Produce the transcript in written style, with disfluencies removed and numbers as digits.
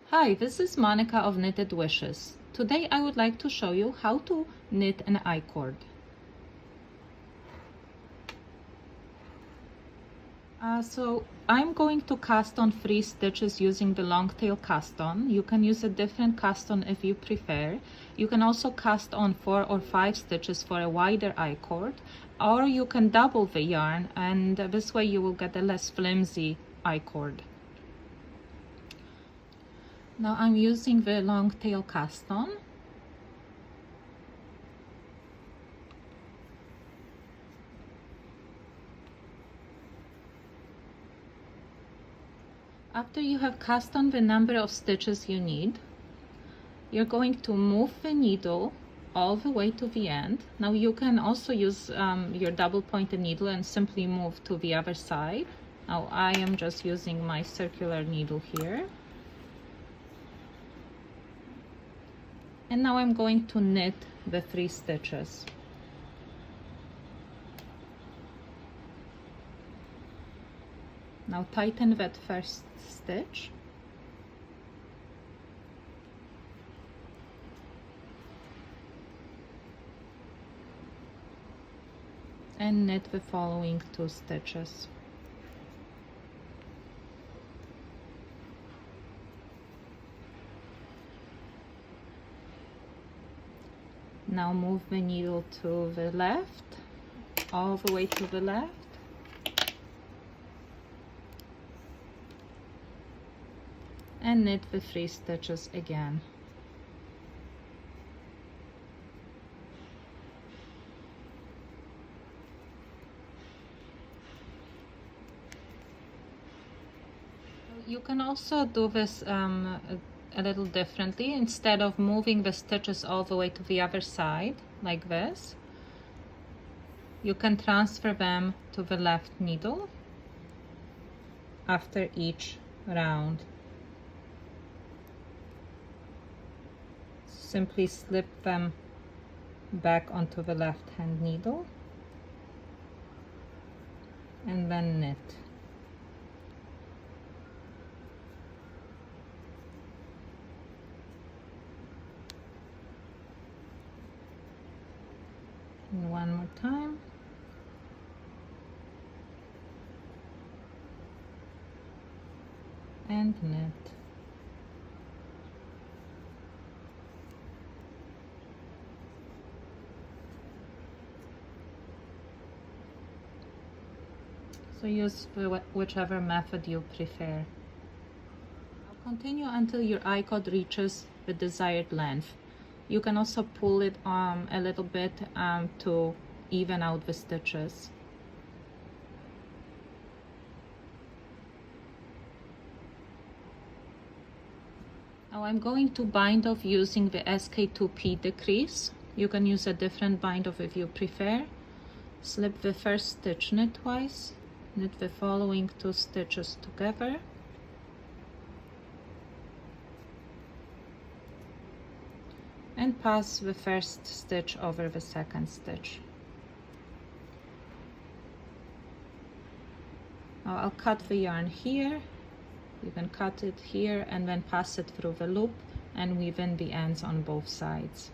Hi, this is Monica of Knitted Wishes. Today I would like to show you how to knit an I-cord. So I'm going to cast on 3 stitches using the long tail cast on. You can use a different cast on if you prefer. You can also cast on 4 or 5 stitches for a wider I-cord, or you can double the yarn, and this way you will get a less flimsy I-cord. Now I'm using the long tail cast on. After you have cast on the number of stitches you need, you're going to move the needle all the way to the end. Now you can also use your double pointed needle and simply move to the other side. Now I am just using my circular needle here. And now I'm going to knit the 3 stitches. Now tighten that first stitch. And knit the following 2 stitches. Now move the needle to the left, all the way to the left. And knit the 3 stitches again. You can also do this a little differently. Instead of moving the stitches all the way to the other side, like this, you can transfer them to the left needle after each round. Simply slip them back onto the left hand needle and then knit. And one more time. And knit. So use whichever method you prefer. Continue until your I-cord reaches the desired length. You can also pull it a little bit to even out the stitches. Now I'm going to bind off using the SK2P decrease. You can use a different bind off if you prefer. Slip the first stitch knitwise, knit the following 2 stitches together. And pass the first stitch over the second stitch. Now I'll cut the yarn here. You can cut it here and then pass it through the loop and weave in the ends on both sides.